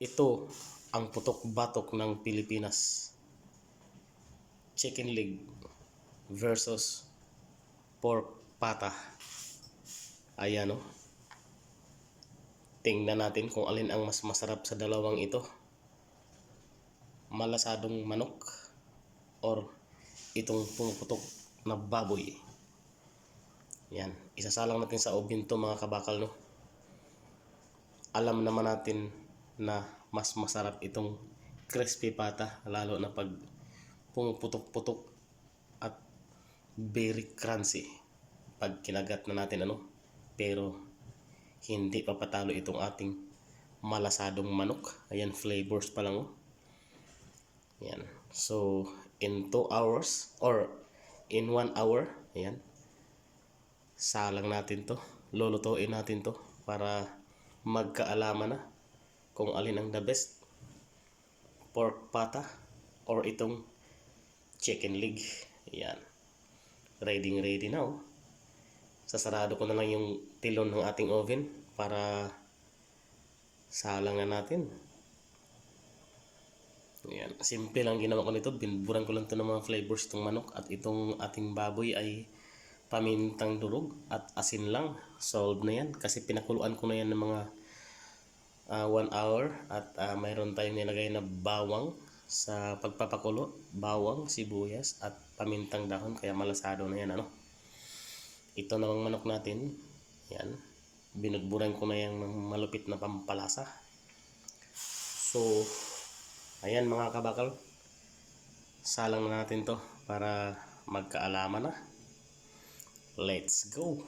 Ito ang putok-batok ng Pilipinas. Chicken leg versus pork pata. Ayan o. Tingnan natin kung alin ang mas masarap sa dalawang ito. Malasadong manok or itong pumuputok na baboy. Yan. Isasalang natin sa oven to mga kabakal, no? Alam naman natin na mas masarap itong crispy pata, lalo na pag pumuputok-putok at very crunchy pag kinagat na natin, ano. Pero hindi pa patalo itong ating malasadong manok. Ayan, flavors pa lang, oh. Ayan. So in 2 hours or in 1 hour, ayan, salang natin to, lulutuin natin to para magkaalaman na kung alin ang the best, pork pata or itong chicken leg. Ayan, ready na, oh. Sasarado ko na lang yung tilon ng ating oven para salangan natin. Ayan, simple lang ginawa ko nito. Binburan ko lang ito ng mga flavors itong manok, at itong ating baboy ay pamintang durog at asin lang. Solved na yan kasi pinakuluan ko na yan ng mga 1 hour, at mayroon tayong nilagay na bawang sa pagpapakulo, bawang, sibuyas at pamintang dahon, kaya malasado na yan, ano. Ito namang manok natin, yan, binudburan ko na yan ng malupit na pampalasa. So ayan mga kabakal, salang na natin to para magkaalaman na. Let's go!